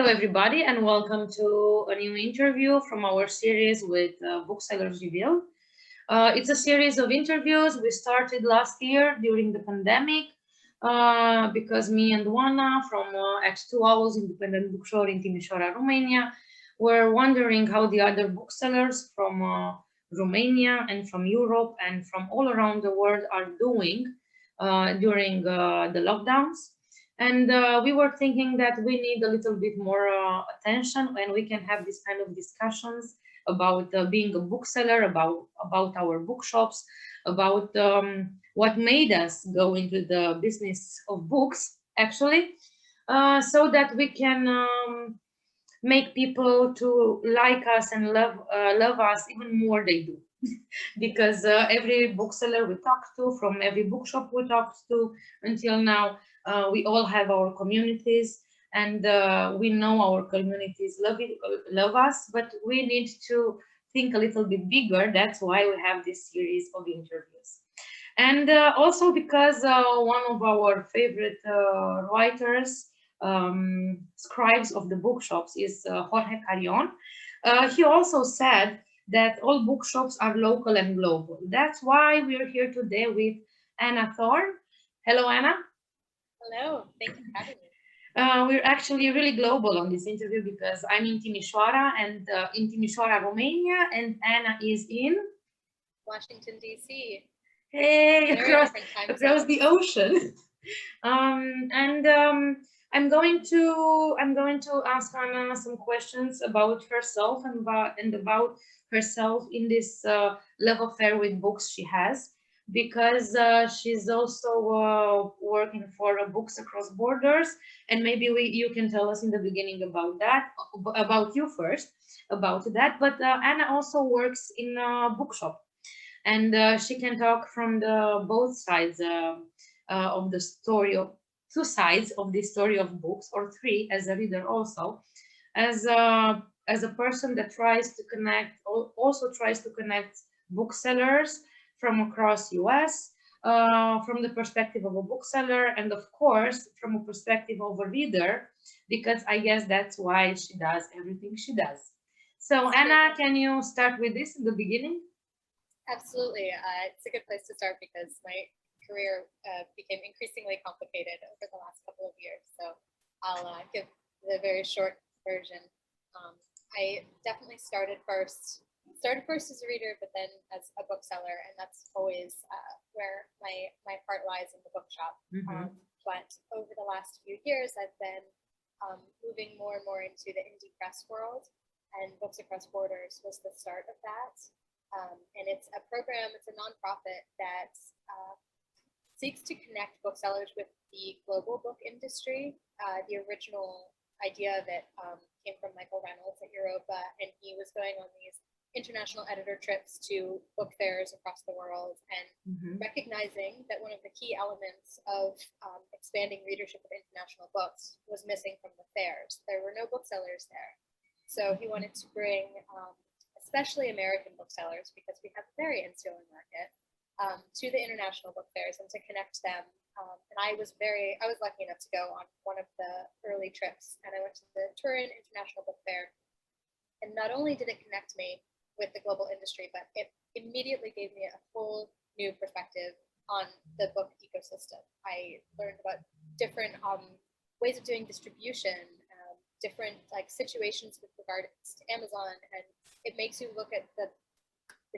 Hello, everybody, and welcome to a new interview from our series with Booksellers Revealed. It's a series of interviews we started last year during the pandemic because me and Anna from X2 Independent Bookshop in Timișoara, Romania, were wondering how the other booksellers from Romania and from Europe and from all around the world are doing during the lockdowns. And we were thinking that we need a little bit more attention when we can have this kind of discussions about being a bookseller, about our bookshops, about what made us go into the business of books, actually, so that we can make people to like us and love us even more they do. Because every bookseller we talked to, from every bookshop we talked to until now, we all have our communities, and we know our communities love us, but we need to think a little bit bigger. That's why we have this series of interviews. And also because one of our favorite writers, scribes of the bookshops, is Jorge Carrion. He also said that all bookshops are local and global. That's why we're here today with Anna Thorn. Hello, Anna. Hello, thank you for having me. We're actually really global on this interview because I'm in Timișoara and in Timișoara, Romania, and Anna is in Washington, D.C. Hey, across the ocean. I'm going to ask Anna some questions about herself and about herself in this love affair with books she has, because she's also working for Books Across Borders, and maybe you can tell us in the beginning about that, about you first, about that. But Anna also works in a bookshop, and she can talk from the both sides of the story, of two sides of the story of books, or three, as a reader also, as a person that tries to connect booksellers from across US, from the perspective of a bookseller, and of course from a perspective of a reader, because I guess that's why she does everything she does. So Anna, can you start with this in the beginning? Absolutely. It's a good place to start because my career became increasingly complicated over the last couple of years. So I'll give the very short version. I definitely started first as a reader, but then as a bookseller, and that's always where my heart lies in the bookshop. Mm-hmm. But over the last few years, I've been moving more and more into the indie press world, and Books Across Borders was the start of that. And it's a program, it's a nonprofit that seeks to connect booksellers with the global book industry. The original idea of it came from Michael Reynolds at Europa, and he was going on these international editor trips to book fairs across the world, and recognizing that one of the key elements of expanding readership of international books was missing from the fairs. There were no booksellers there. So he wanted to bring especially American booksellers, because we have a very insular market, to the international book fairs and to connect them. And I was lucky enough to go on one of the early trips, and I went to the Turin International Book Fair. And not only did it connect me with the global industry, but it immediately gave me a whole new perspective on the book ecosystem. I learned about different ways of doing distribution, different situations with regards to Amazon, and it makes you look at the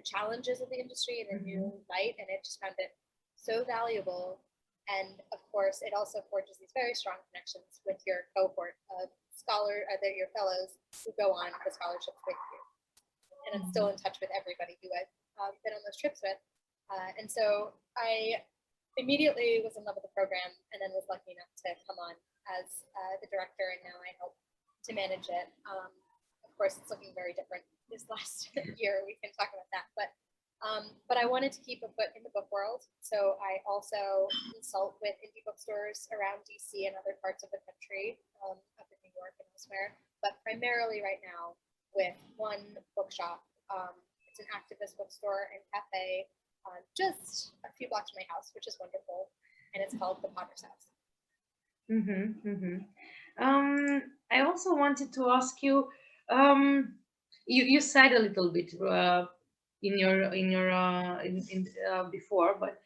challenges of the industry in a new light, and it just found it so valuable. And of course, it also forges these very strong connections with your cohort of your fellows who go on the scholarships with you. And I'm still in touch with everybody who I've been on those trips with. And so I immediately was in love with the program, and then was lucky enough to come on as the director, and now I help to manage it. Of course, it's looking very different this last year. We can talk about that, but I wanted to keep a foot in the book world, so I also consult with indie bookstores around DC and other parts of the country, up in New York and elsewhere, but primarily right now with one bookshop. It's an activist bookstore and cafe just a few blocks from my house, which is wonderful, and it's called The Potter's House. I also wanted to ask you, you said a little bit before, but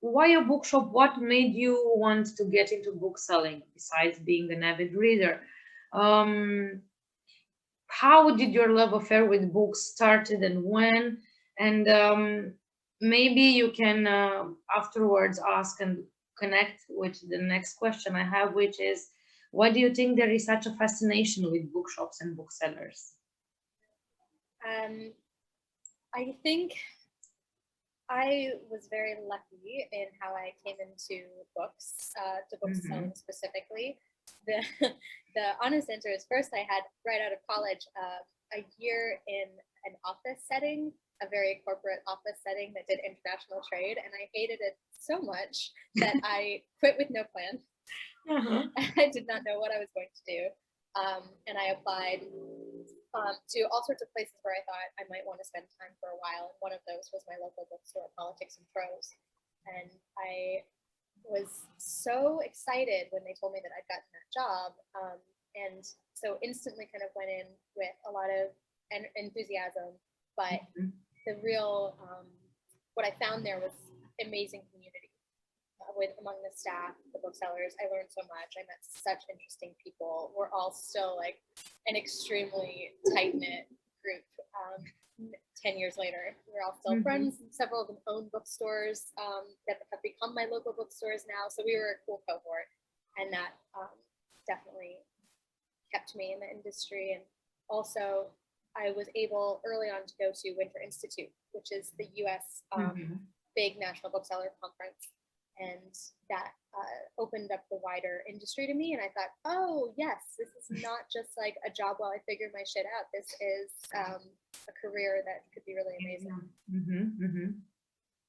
why a bookshop? What made you want to get into bookselling besides being an avid reader? How did your love affair with books started and when? And maybe you can afterwards ask and connect with the next question I have, which is, why do you think there is such a fascination with bookshops and booksellers? I think I was very lucky in how I came into books, to bookselling specifically. The honest answer is, first I had, right out of college, a year in an office setting, a very corporate office setting that did international trade, and I hated it so much that I quit with no plan. I did not know what I was going to do, and I applied to all sorts of places where I thought I might want to spend time for a while, and one of those was my local bookstore, Politics and Prose. And I was so excited when they told me that I'd gotten that job, and so instantly kind of went in with a lot of enthusiasm, but the real what I found there was amazing community with among the staff, the booksellers. I learned so much. I met such interesting people. We're all still like an extremely tight-knit group 10 years later. We're all still friends. Several of them own bookstores that have become my local bookstores now. So we were a cool cohort, and that definitely kept me in the industry. And also I was able early on to go to Winter Institute, which is the US big national bookseller conference. And that opened up the wider industry to me. And I thought, oh yes, this is not just like a job while I figure my shit out. This is a career that could be really amazing.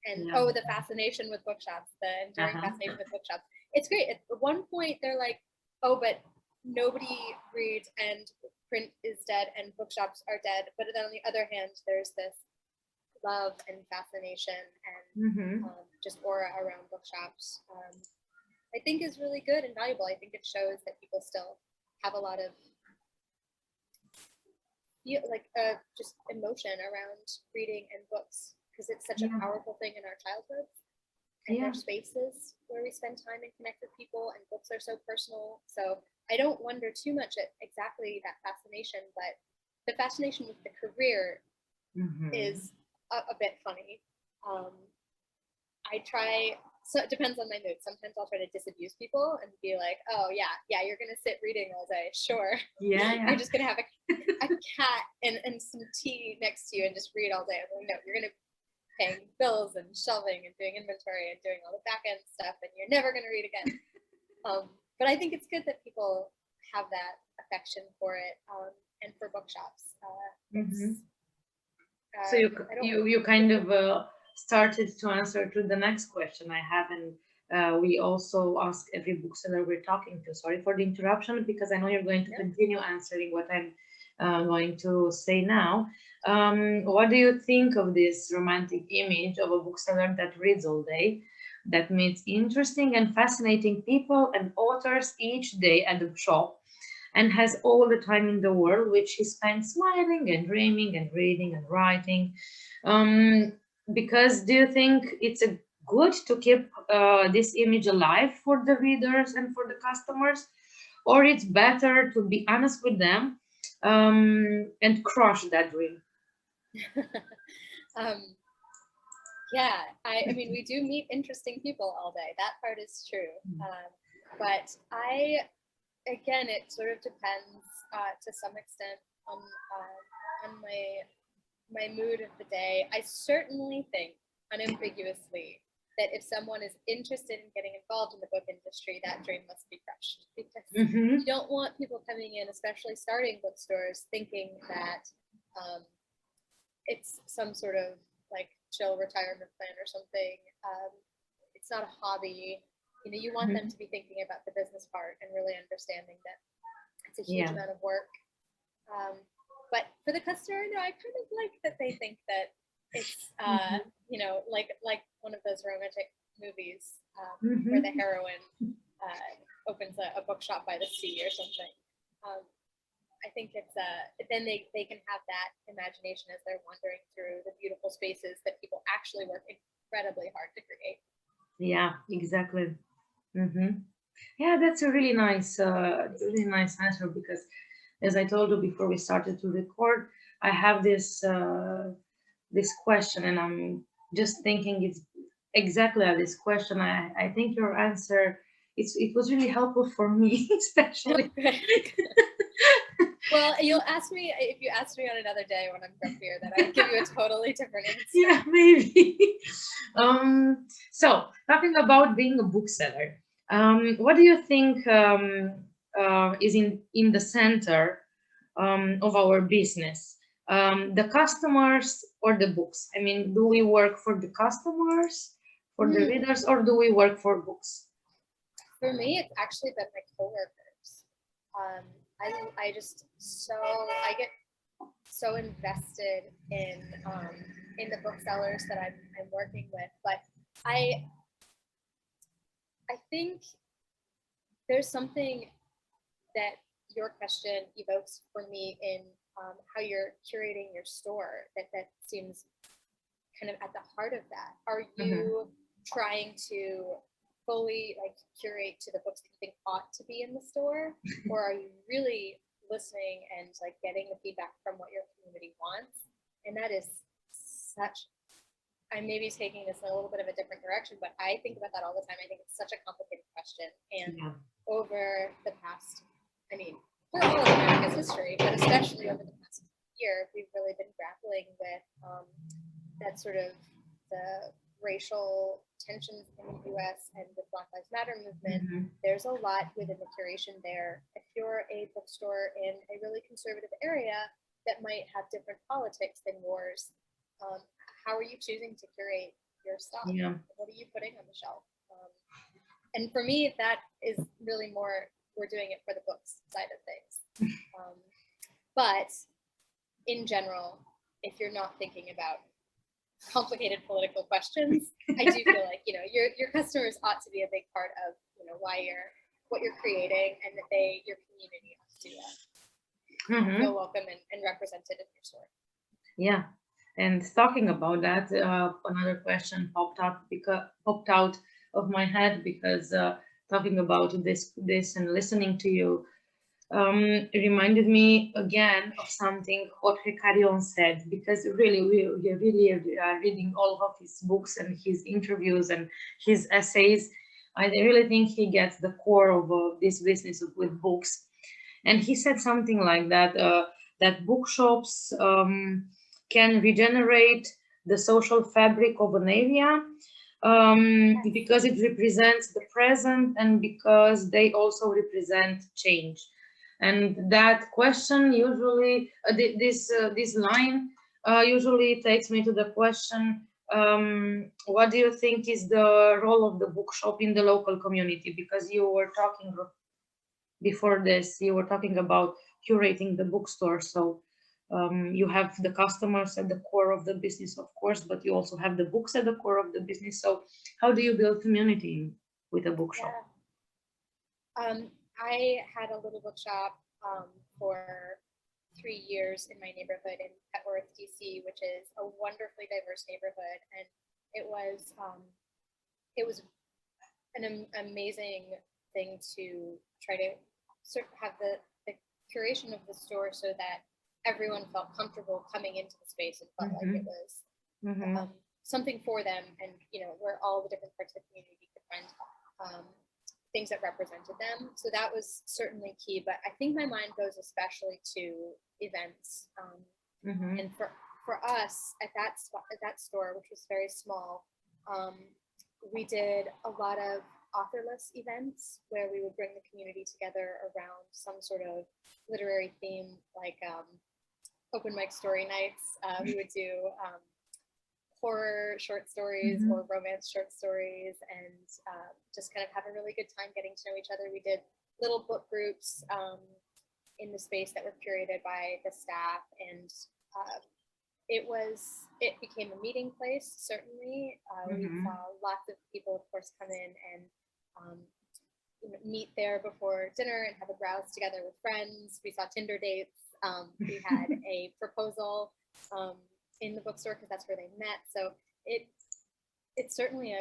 And oh, the fascination with bookshops, the enduring fascination with bookshops. It's great. At one point they're like, oh, but nobody reads and print is dead and bookshops are dead. But then on the other hand, there's this love and fascination and just aura around bookshops, I think is really good and valuable. I think it shows that people still have a lot of just emotion around reading and books, because it's such a powerful thing in our childhoods and our spaces where we spend time and connect with people, and books are so personal. So I don't wonder too much at exactly that fascination, but the fascination with the career is a bit funny. I try, so it depends on my mood. Sometimes I'll try to disabuse people and be like, oh yeah, you're gonna sit reading all day, sure. You're just gonna have a cat and some tea next to you and just read all day. I'm like, no, you're gonna be paying bills and shelving and doing inventory and doing all the back end stuff, and you're never gonna read again. But I think it's good that people have that affection for it, and for bookshops. So you kind of started to answer to the next question I have, and we also ask every bookseller we're talking to. Sorry for the interruption, because I know you're going to continue answering what I'm going to say now. What do you think of this romantic image of a bookseller that reads all day, that meets interesting and fascinating people and authors each day at the shop, and has all the time in the world, which he spends smiling and dreaming and reading and writing? Because do you think it's good to keep this image alive for the readers and for the customers, or it's better to be honest with them and crush that dream? I mean, we do meet interesting people all day. That part is true. But again, it sort of depends to some extent on my mood of the day. I certainly think unambiguously that if someone is interested in getting involved in the book industry, that dream must be crushed, because you don't want people coming in, especially starting bookstores, thinking that it's some sort of like chill retirement plan or something. It's not a hobby. You know, you want them to be thinking about the business part and really understanding that it's a huge amount of work. But for the customer, no, I kind of like that they think that it's, you know, like one of those romantic movies where the heroine opens a bookshop by the sea or something. I think it's then they can have that imagination as they're wandering through the beautiful spaces that people actually work incredibly hard to create. Yeah, exactly. Yeah, that's a really nice answer, because as I told you before we started to record, I have this this question, and I'm just thinking it's exactly at this question. I think your answer, it was really helpful for me, especially. Well, you'll ask me, if you ask me on another day when I'm grumpier, then I'll give you a totally different answer. Yeah, maybe. So talking about being a bookseller, what do you think is in the center of our business? The customers or the books? I mean, do we work for the customers, for the readers, or do we work for books? For me, it's actually been my coworkers. I get so invested in the booksellers that I'm working with, but I think there's something that your question evokes for me in how you're curating your store that seems kind of at the heart of that. Are you trying to fully curate to the books that you think ought to be in the store, or are you really listening and getting the feedback from what your community wants? And that is I may be taking this in a little bit of a different direction, but I think about that all the time. I think it's such a complicated question, and over the past, for all of America's history, but especially over the past year, we've really been grappling with that sort of the racial tensions in the US and the Black Lives Matter movement. There's a lot within the curation there. If you're a bookstore in a really conservative area that might have different politics than yours, how are you choosing to curate your stuff? What are you putting on the shelf? And for me, that is really more, we're doing it for the books side of things. But in general, if you're not thinking about complicated political questions, I do feel like your customers ought to be a big part of what you're creating, and that your community ought to feel welcome and represented in your store. Yeah, and talking about that, another question popped out of my head, because talking about this and listening to you reminded me again of something Jorge Carrion said, because really we really are reading all of his books and his interviews and his essays. I really think he gets the core of this business with books. And he said something like that, that bookshops can regenerate the social fabric of an area, because it represents the present and because they also represent change. And that question usually, this line usually takes me to the question, what do you think is the role of the bookshop in the local community? Because you were talking before this, you were talking about curating the bookstore. So you have the customers at the core of the business, of course, but you also have the books at the core of the business. So how do you build community with a bookshop? I had a little bookshop for 3 years in my neighborhood in Petworth, DC, which is a wonderfully diverse neighborhood, and it was an amazing thing to try to sort of have the curation of the store so that everyone felt comfortable coming into the space and felt like it was something for them, and where all the different parts of the community could find things that represented them. So that was certainly key, but I think my mind goes especially to events. And for us at that store, which was very small, we did a lot of authorless events where we would bring the community together around some sort of literary theme, like open mic story nights. We would do horror short stories or romance short stories, and just kind of have a really good time getting to know each other. We did little book groups in the space that were curated by the staff, and it became a meeting place, certainly. We saw lots of people, of course, come in and meet there before dinner and have a browse together with friends. We saw Tinder dates. We had a proposal in the bookstore because that's where they met. So it's certainly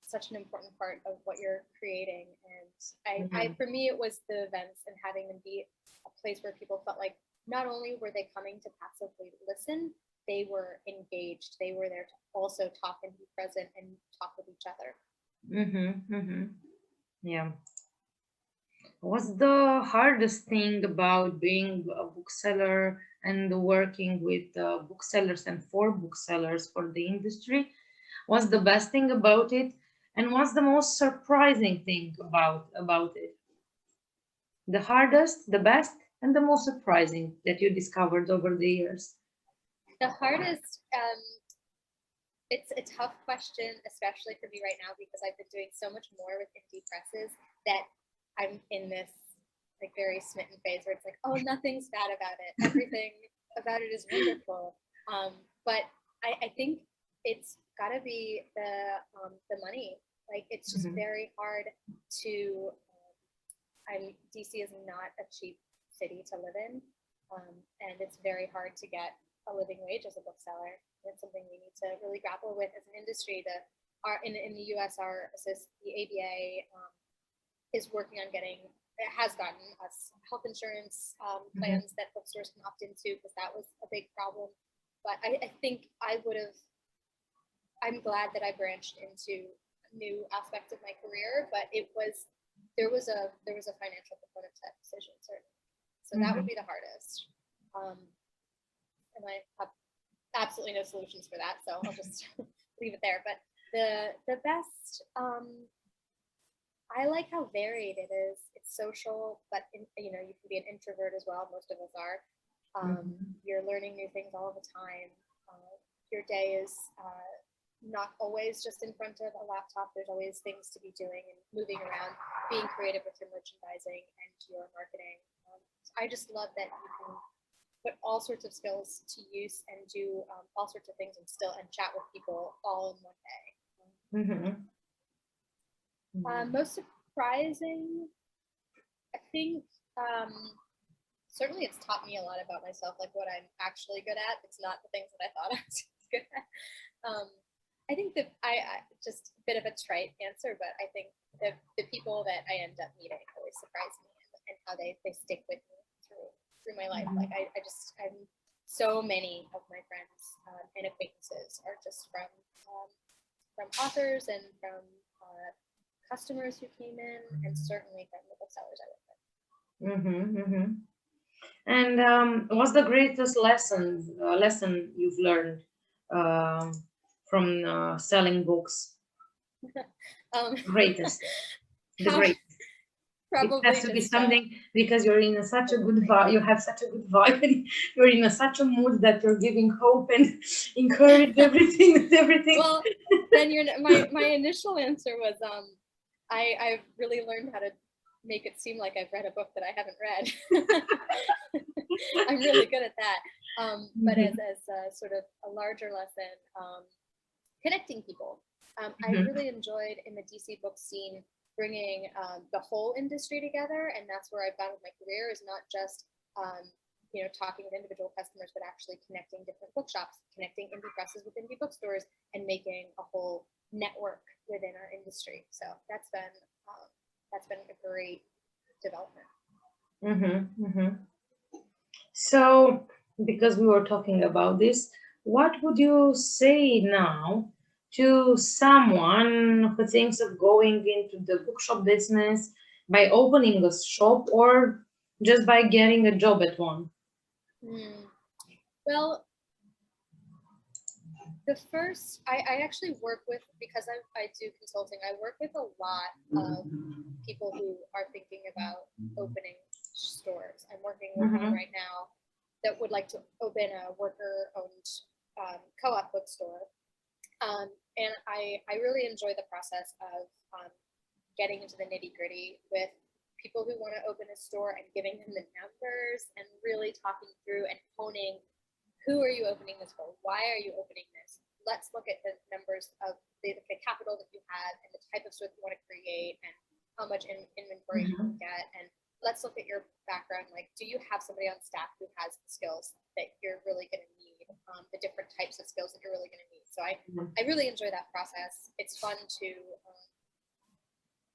such an important part of what you're creating. And for me, it was the events and having them be a place where people felt like not only were they coming to passively listen, they were engaged. They were there to also talk and be present and talk with each other. Yeah. What's the hardest thing about being a bookseller and working with booksellers and for booksellers for the industry? What's the best thing about it? And what's the most surprising thing about it? The hardest, the best, and the most surprising that you discovered over the years? The hardest, it's a tough question, especially for me right now, because I've been doing so much more with indie presses that I'm in this like very smitten phase where it's like, oh, nothing's bad about it. Everything about it is wonderful. But I think it's gotta be the money. Like it's just very hard to, DC is not a cheap city to live in. And it's very hard to get a living wage as a bookseller. It's something we need to really grapple with as an industry. In the US, the ABA is working on has gotten us health insurance plans that bookstores can opt into, because that was a big problem. But I think I'm glad that I branched into new aspects of my career, but there was a financial component to that decision, certainly. So that would be the hardest. And I have absolutely no solutions for that, so I'll just leave it there. But the best, I like how varied it is. It's social, but you can be an introvert as well. Most of us are. You're learning new things all the time. Your day is not always just in front of a laptop. There's always things to be doing and moving around, being creative with your merchandising and your marketing. I just love that you can put all sorts of skills to use and do all sorts of things and chat with people all in one day. Most surprising, I think, certainly it's taught me a lot about myself, like what I'm actually good at. It's not the things that I thought I was good at. I think that I just a bit of a trite answer, but I think the people that I end up meeting always surprise me and how they stick with me through my life. Like I'm so many of my friends and acquaintances are just from authors and from customers who came in, and certainly from the booksellers I work with. And what's the greatest lesson you've learned from selling books? Greatest. The greatest. Probably it has to be something, because you're in such a good vibe. You have such a good vibe, and you're in such a mood that you're giving hope and encourage everything. Well, then my initial answer was I've really learned how to make it seem like I've read a book that I haven't read. I'm really good at that. But as a sort of a larger lesson, connecting people. I really enjoyed in the DC book scene bringing the whole industry together, and that's where I've gone with my career, is not just talking with individual customers, but actually connecting different bookshops, connecting indie presses with indie bookstores, and making a whole network within our industry. So that's been a great development. So, because we were talking about this, what would you say now to someone who thinks of going into the bookshop business by opening a shop or just by getting a job at one? Well, the first, I actually work with, because I do consulting, I work with a lot of people who are thinking about opening stores. I'm working with one right now that would like to open a worker-owned co-op bookstore. And I really enjoy the process of getting into the nitty-gritty with people who want to open a store and giving them the numbers and really talking through and honing, who are you opening this for? Why are you opening this? Let's look at the numbers of the capital that you have and the type of store that you want to create, and how much inventory you can get, and let's look at your background. Like, do you have somebody on staff who has the skills that you're really going to need, the different types of skills that you're really going to need? So I really enjoy that process. It's fun to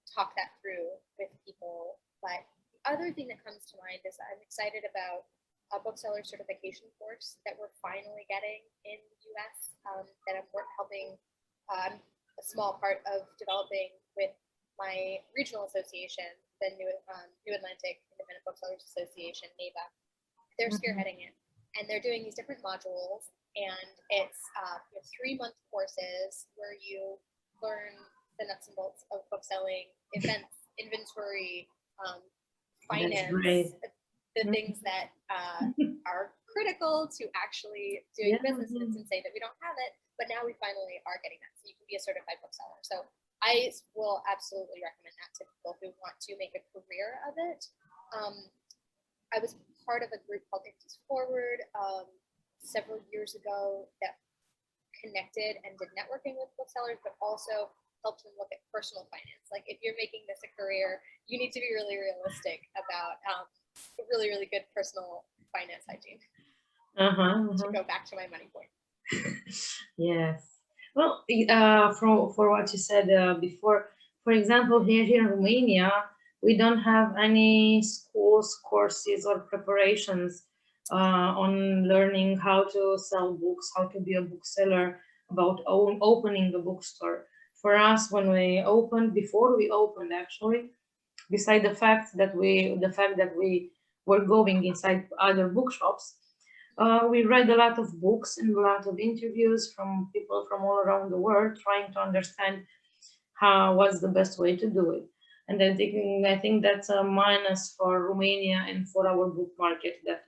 talk that through with people. But the other thing that comes to mind is I'm excited about a bookseller certification course that we're finally getting in the US, that I'm helping a small part of developing with my regional association, the New Atlantic Independent Booksellers Association, NABA. They're spearheading it, and they're doing these different modules, and it's 3-month courses where you learn the nuts and bolts of bookselling, events, inventory, finance, the things that are critical to actually doing business. And it's insane that we don't have it, but now we finally are getting that, so you can be a certified bookseller. So I will absolutely recommend that to people who want to make a career of it. I was part of a group called Indies Forward several years ago that connected and did networking with booksellers, but also helped them look at personal finance. Like, if you're making this a career, you need to be really realistic about really, really good personal finance hygiene. To go back to my money point. Yes. Well, for what you said before, for example, here in Romania, we don't have any schools, courses, or preparations on learning how to sell books, how to be a bookseller, about opening a bookstore. For us, when we opened, before we opened, actually, beside the fact that we were going inside other bookshops, we read a lot of books and a lot of interviews from people from all around the world, trying to understand what's the best way to do it. And I think that's a minus for Romania and for our book market, that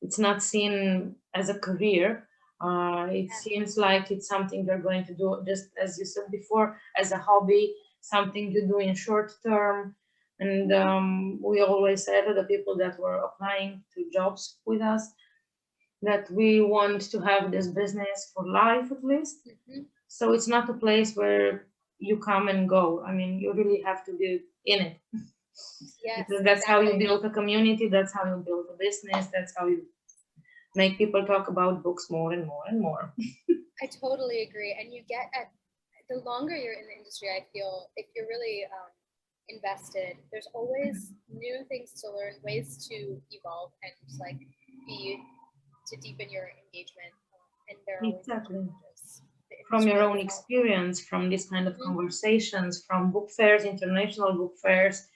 it's not seen as a career. It seems like it's something they're going to do, just as you said before, as a hobby, something you do in short term. And we always said to the people that were applying to jobs with us that we want to have this business for life, at least. So it's not a place where you come and go. I mean, you really have to be in it. Because that's how you build a community, that's how you build a business, that's how you make people talk about books more and more and more. I totally agree. And you get the longer you're in the industry, I feel, if you're really invested, there's always new things to learn, ways to evolve, and like to deepen your engagement. And there are exactly from your own experience, from this kind of conversations, from book fairs, international book fairs.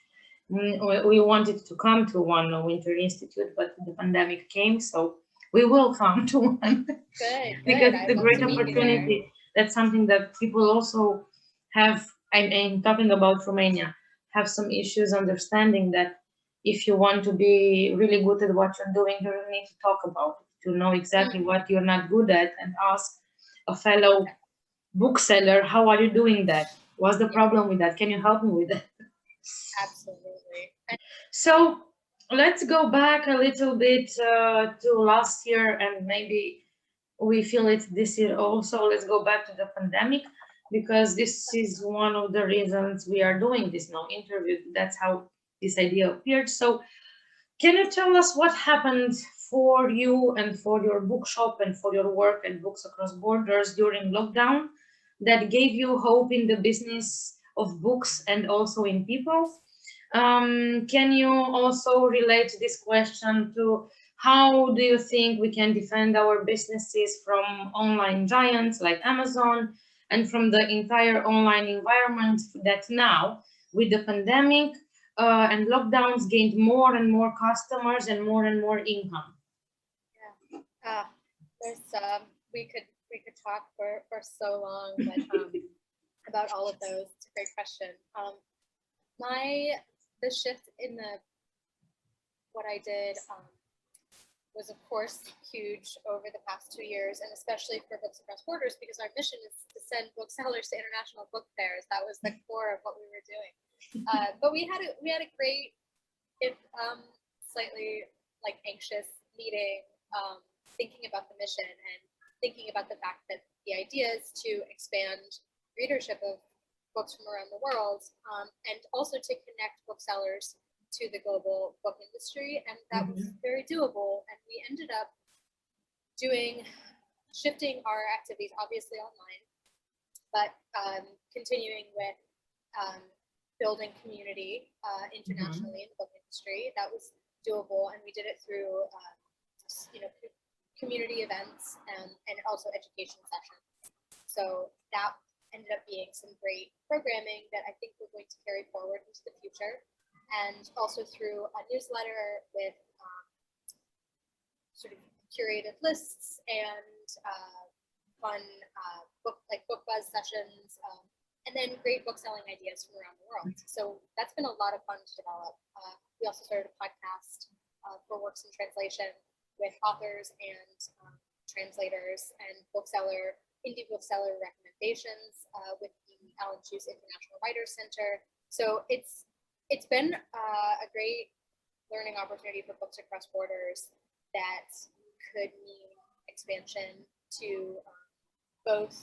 We wanted to come to one Winter Institute, but the pandemic came, so we will come to one. Good. Because it's a great opportunity. That's something that people also have, I'm talking about Romania, have some issues understanding that if you want to be really good at what you're doing, you really need to talk about it, to know exactly what you're not good at, and ask a fellow bookseller, how are you doing that? What's the problem with that? Can you help me with that? Absolutely. So let's go back a little bit to last year, and maybe we feel it this year also. Let's go back to the pandemic, because this is one of the reasons we are doing this now interview. That's how this idea appeared. So can you tell us what happened for you and for your bookshop and for your work at Books Across Borders during lockdown that gave you hope in the business of books and also in people? Can you also relate this question to how do you think we can defend our businesses from online giants like Amazon and from the entire online environment that now, with the pandemic and lockdowns, gained more and more customers and more income? There's we could talk for so long, but about all of those. It's a great question. The shift in what I did was, of course, huge over the past 2 years, and especially for Books Across Borders, because our mission is to send booksellers to international book fairs. That was the core of what we were doing. But we had a great, slightly like anxious meeting, thinking about the mission and thinking about the fact that the idea is to expand readership of books from around the world, and also to connect booksellers to the global book industry. And that was very doable. And we ended up shifting our activities, obviously online, but continuing with building community internationally in the book industry. That was doable, and we did it through community events and also education sessions. So that ended up being some great programming that I think we're going to carry forward into the future, and also through a newsletter with sort of curated lists and fun book buzz sessions, and then great book selling ideas from around the world. So that's been a lot of fun to develop. We also started a podcast for works in translation with authors and translators and indie bookseller recommendations with the Alan Chew's International Writers Center. So it's been a great learning opportunity for books across borders that could mean expansion to both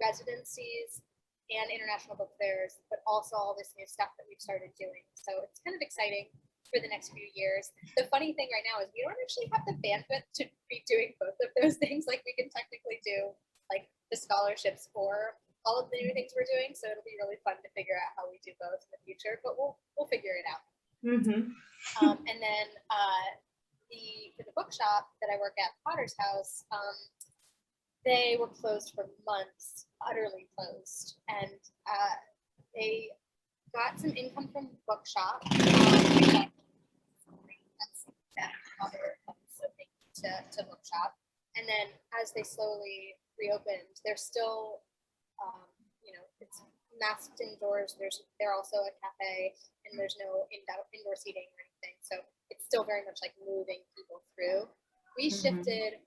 residencies and international book fairs, but also all this new stuff that we've started doing. So it's kind of exciting for the next few years. The funny thing right now is we don't actually have the bandwidth to be doing both of those things. Like, we can technically do like the scholarships for all of the new things we're doing. So it'll be really fun to figure out how we do both in the future, but we'll figure it out. And then for the bookshop that I work at, Potter's House, they were closed for months, utterly closed, and they got some income from bookshop. So thank you to bookshop. And then as they slowly reopened, they're still, it's masked indoors. They're also a cafe, and there's no indoor seating or anything. So it's still very much like moving people through. We shifted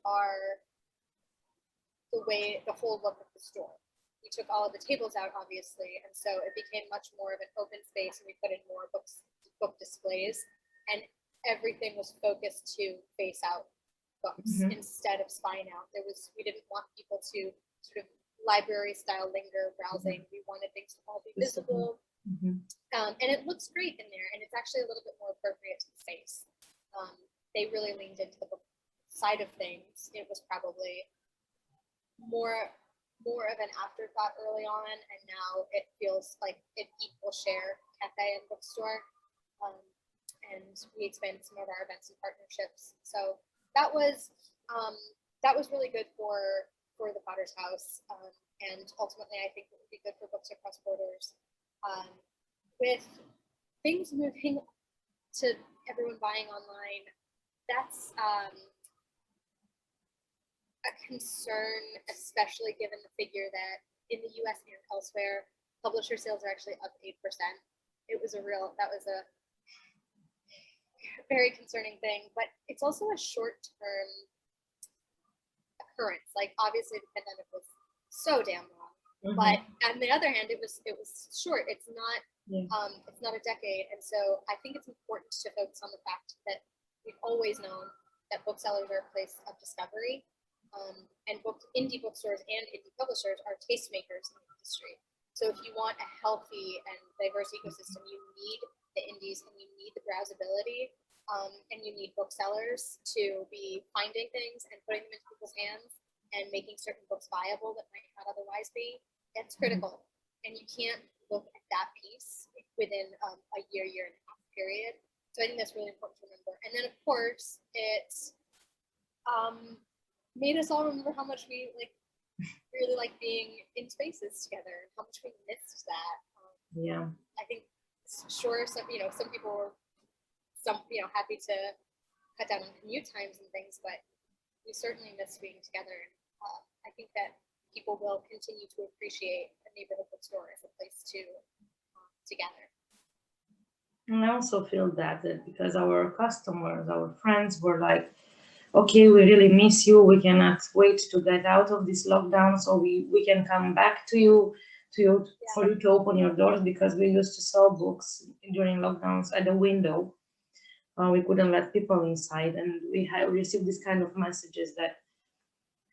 the whole look of the store. We took all of the tables out, obviously, and so it became much more of an open space, and we put in more book displays, and everything was focused to face out books instead of spine out. We didn't want people to sort of library style linger browsing. We wanted things to all be visible. And it looks great in there, and it's actually a little bit more appropriate to the space. They really leaned into the book side of things. It was probably more of an afterthought early on, and now it feels like an equal share cafe and bookstore. And we expanded some of our events and partnerships. So that was really good for the Potter's House, and ultimately I think it would be good for books across borders. With things moving to everyone buying online, that's a concern, especially given the figure that in the US and elsewhere, publisher sales are actually up 8%. That was a very concerning thing, but it's also a short-term occurrence. Like, obviously the pandemic was so damn long, but on the other hand, it was short. It's not a decade, and so I think it's important to focus on the fact that we've always known that booksellers are a place of discovery, and indie bookstores and indie publishers are tastemakers in the industry. So if you want a healthy and diverse ecosystem, you need the indies, and you need the browsability, and you need booksellers to be finding things and putting them into people's hands and making certain books viable that might not otherwise be. It's critical, and you can't look at that piece within a year and a half period. So I think that's really important to remember. And then, of course, it made us all remember how much we really like being in spaces together, and how much we missed that. I think, sure, some people were happy to cut down on commute times and things, but we certainly miss being together. And I think that people will continue to appreciate a neighborhood bookstore as a place to gather. And I also feel that because our customers, our friends were like, okay, we really miss you. We cannot wait to get out of this lockdown so we can come back to you for you to open your doors, because we used to sell books during lockdowns at the window. We couldn't let people inside, and we have received this kind of messages that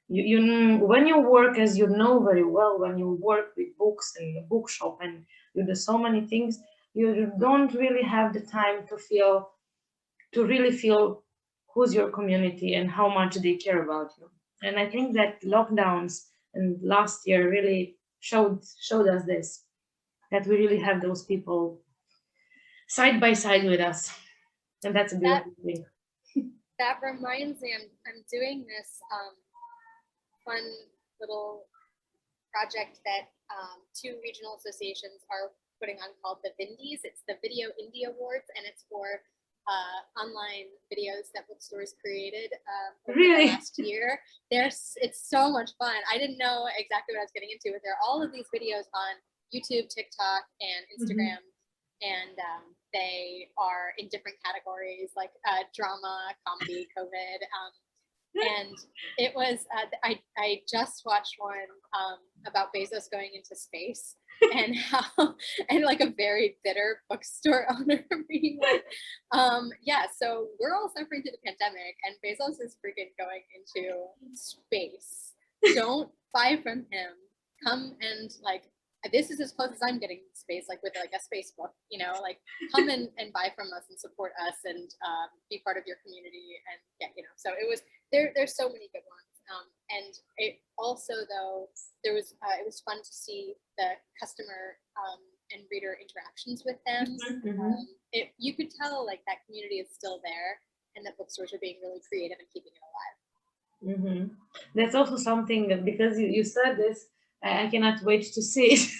when you work, as you know very well, when you work with books in the bookshop and you do so many things, you don't really have the time to really feel who's your community and how much they care about you. And I think that lockdowns and last year really showed us this, that we really have those people side by side with us, and that's a beautiful thing. That reminds me, I'm doing this fun little project that two regional associations are putting on called the Vindies. It's the Video Indie Awards, and it's for online videos that bookstores created over the last year. It's so much fun. I didn't know exactly what I was getting into, but there are all of these videos on YouTube, TikTok, and Instagram, and they are in different categories like drama, comedy, COVID. And it was, I just watched one about Bezos going into space and how, and like a very bitter bookstore owner being like, yeah, so we're all suffering through the pandemic and Bezos is freaking going into space. Don't buy from him. Come and like, this is as close as I'm getting to space, like with like a space book, you know, like come and buy from us and support us and be part of your community. And yeah, you know, so it was, there's so many good ones. And it also though, it was fun to see the customer and reader interactions with them. You could tell like that community is still there and that bookstores are being really creative and keeping it alive. That's also something that, because you said this, I cannot wait to see it.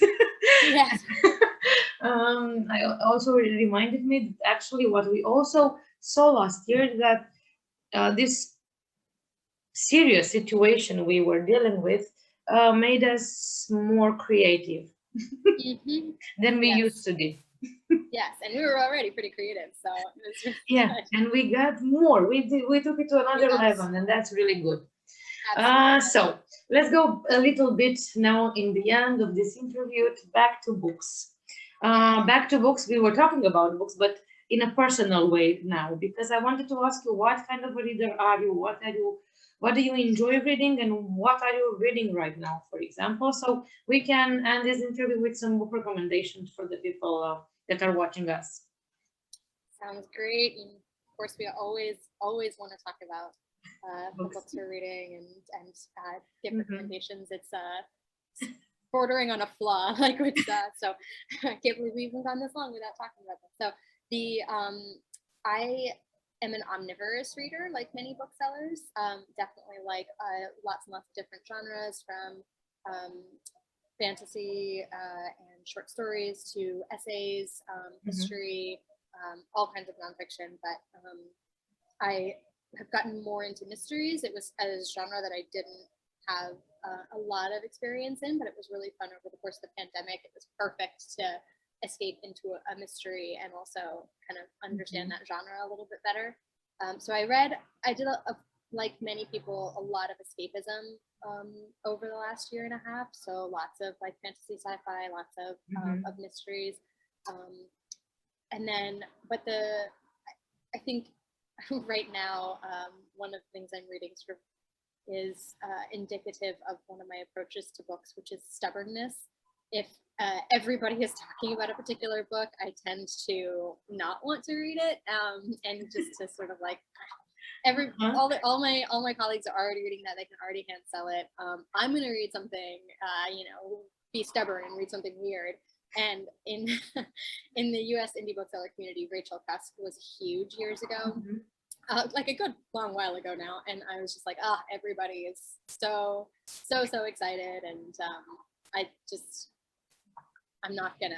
Yes. I also reminded me that actually what we also saw last year, that this serious situation we were dealing with made us more creative than we used to be. Yes, and we were already pretty creative, so it was really yeah, good. And we got more. We took it to another level, and that's really good. So let's go a little bit now in the end of this interview back to books. Back to books, we were talking about books, but in a personal way now, because I wanted to ask you, what kind of a reader are you? What do you enjoy reading, and what are you reading right now, for example? So we can end this interview with some book recommendations for the people that are watching us. Sounds great. And of course, we always want to talk about books we're reading and give recommendations. It's bordering on a flaw, like with so I can't believe we've even gone this long without talking about them. So the I am an omnivorous reader, like many booksellers. Definitely like lots and lots of different genres, from fantasy and short stories to essays, history, all kinds of nonfiction. But I have gotten more into mysteries. It was a genre that I didn't have a lot of experience in, but it was really fun over the course of the pandemic. It was perfect to escape into a mystery and also kind of understand that genre a little bit better. So I did like many people, a lot of escapism over the last year and a half. So lots of like fantasy, sci-fi, lots of mysteries. And then, but I think right now, one of the things I'm reading sort of is indicative of one of my approaches to books, which is stubbornness. If everybody is talking about a particular book, I tend to not want to read it, and just to sort of like all my colleagues are already reading that, they can already hand sell it. I'm going to read something, be stubborn and read something weird. And in the U.S. indie bookseller community, Rachel Cusk was huge years ago, like a good long while ago now. And I was just like, everybody is so excited, and I'm not gonna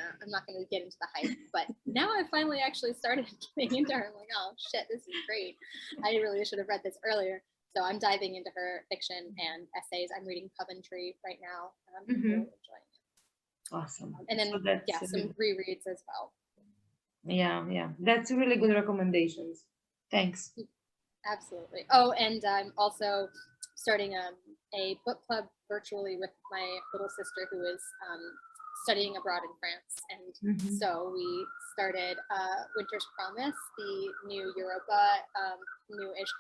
get into the hype. But now I've finally actually started getting into her. I'm like, oh shit, this is great. I really should have read this earlier. So I'm diving into her fiction and essays. I'm reading Coventry right now, and I'm really enjoying it. Awesome. And then some rereads as well. Yeah, that's really good recommendations. Thanks. Absolutely. Oh, and I'm also starting a book club virtually with my little sister, who is studying abroad in France. And so we started Winter's Promise, the new Europa, newish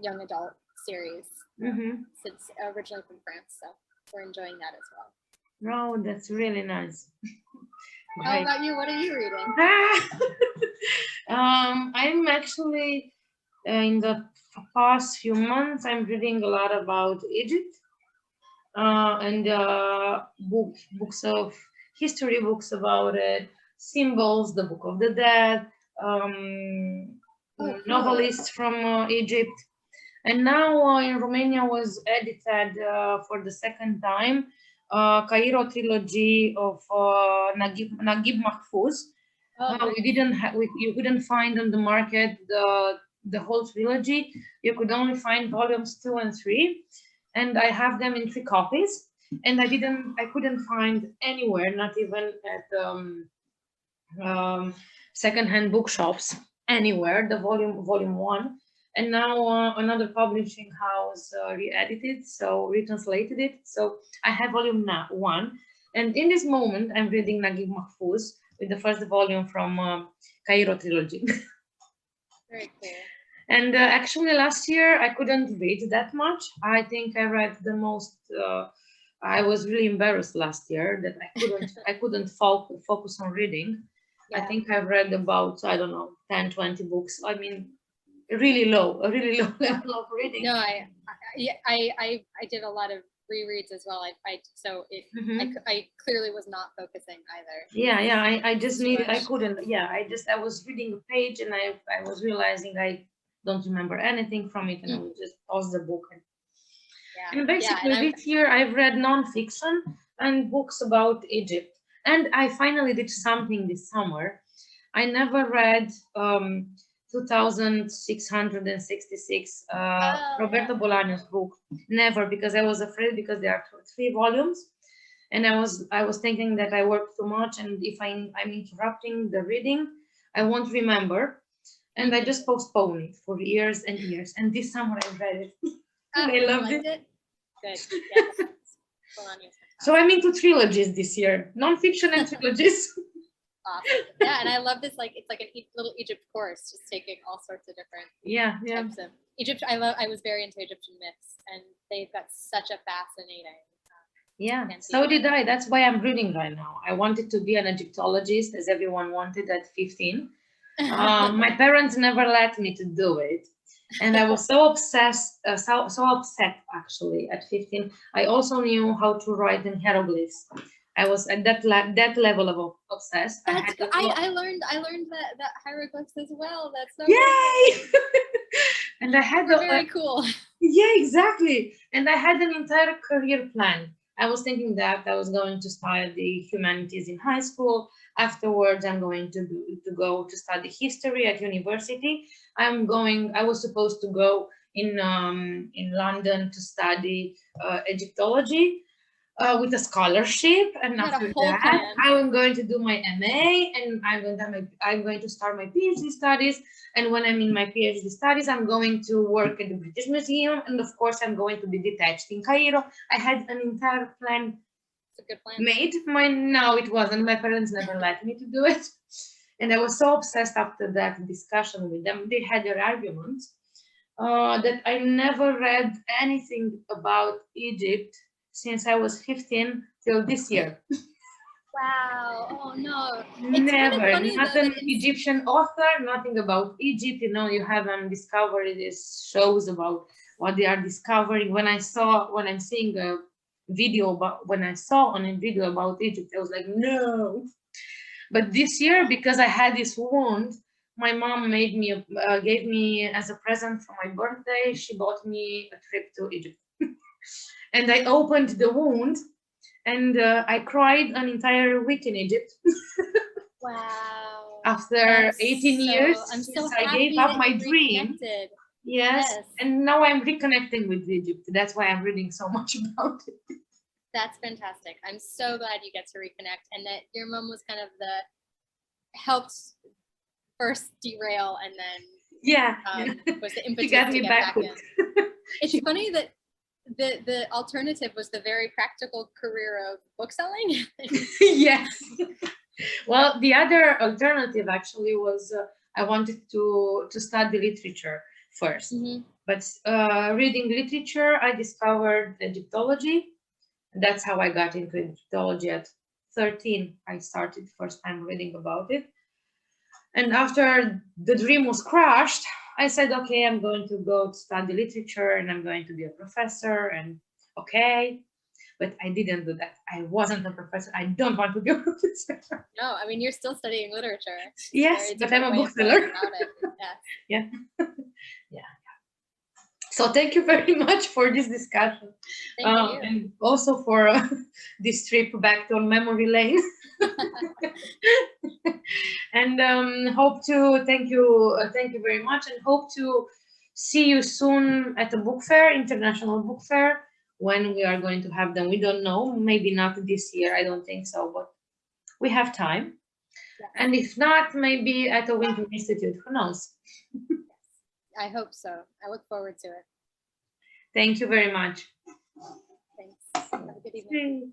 young adult series since originally from France. So we're enjoying that as well. Oh, that's really nice. How about you? What are you reading? I'm actually in the past few months, I'm reading a lot about Egypt and books of history, books about it, symbols, the Book of the Dead, novelists from Egypt. And now in Romania was edited for the second time Cairo trilogy of Naguib Mahfouz. You couldn't find on the market the whole trilogy. You could only find volumes 2 and 3, and I have them in 3 copies. And I couldn't find anywhere, not even at secondhand bookshops, anywhere. The volume 1. And now another publishing house re-edited, so retranslated it. So I have volume 1. And in this moment, I'm reading Naguib Mahfouz with the first volume from Cairo trilogy. Very cool. And actually last year, I couldn't read that much. I think I read the most, I was really embarrassed last year that I couldn't focus on reading. Yeah. I think I've read about, I don't know, 10, 20 books. I mean, a really low level of reading. No, I did a lot of rereads as well. I clearly was not focusing either. Yeah. I was reading a page and I was realizing I don't remember anything from it, and I would just pause the book. And basically this year I've read nonfiction and books about Egypt. And I finally did something this summer. I never read 2666 Roberto Bolaño's book. Never, because I was afraid, because there are 3 volumes, and I was thinking that I work too much, and if I'm interrupting the reading, I won't remember, and I just postponed it for years and years. And this summer I read it. And I loved it. Good. Yes. So I'm into trilogies this year, nonfiction and trilogies. Awesome. Yeah, and I love this. Like, it's like a little Egypt course, just taking all sorts of different types of Egypt. I was very into Egyptian myths, and they've got such a fascinating. So did I. That's why I'm reading right now. I wanted to be an Egyptologist, as everyone wanted at 15. My parents never let me to do it, and I was so obsessed, so upset actually at 15. I also knew how to write in hieroglyphs. I was at that level of obsessed. I learned that hieroglyphs as well. That's so yay! And I had very cool. Yeah, exactly. And I had an entire career plan. I was thinking that I was going to study humanities in high school. Afterwards, I'm going to go to study history at university. I was supposed to go in London to study Egyptology. With a scholarship, and after that, I'm going to do my MA, and I'm going to start my PhD studies. And when I'm in my PhD studies, I'm going to work at the British Museum, and of course, I'm going to be detached in Cairo. I had an entire plan. It's a good plan. Made. No, it wasn't. My parents never let me to do it, and I was so obsessed after that discussion with them. They had their arguments that I never read anything about Egypt since I was 15 till this year. Wow. Oh no. Never. Not an Egyptian author, nothing about Egypt. You haven't discovered these shows about what they are discovering. When I saw on a video about Egypt, I was like, no. But this year, because I had this wound, my mom gave me as a present for my birthday, she bought me a trip to Egypt. And I opened the wound, and I cried an entire week in Egypt. Wow. After 18 years since I gave up my dream. Yes. And now I'm reconnecting with Egypt. That's why I'm reading so much about it. That's fantastic. I'm so glad you get to reconnect, and that your mom was kind of helped first derail, and then was the impetus to get back in. It's funny that the alternative was the very practical career of bookselling. Yes. Well, the other alternative actually was I wanted to study literature first, But reading literature, I discovered Egyptology. That's how I got into Egyptology at 13. I started first time reading about it. And after the dream was crushed, I said, okay, I'm going to go study literature and I'm going to be a professor, and okay. But I didn't do that. I wasn't a professor. I don't want to be a professor. No, I mean, you're still studying literature. Yes, but I'm a bookseller. Yeah. Yeah. So thank you very much for this discussion. Thank you. And also for this trip back to memory lane. And hope to thank you very much, and hope to see you soon at the book fair, International Book Fair. When we are going to have them, we don't know. Maybe not this year. I don't think so, but we have time. Yes. And if not, maybe at the Winter Institute. Who knows? Yes. I hope so. I look forward to it. Thank you very much. Thanks. Have a good evening.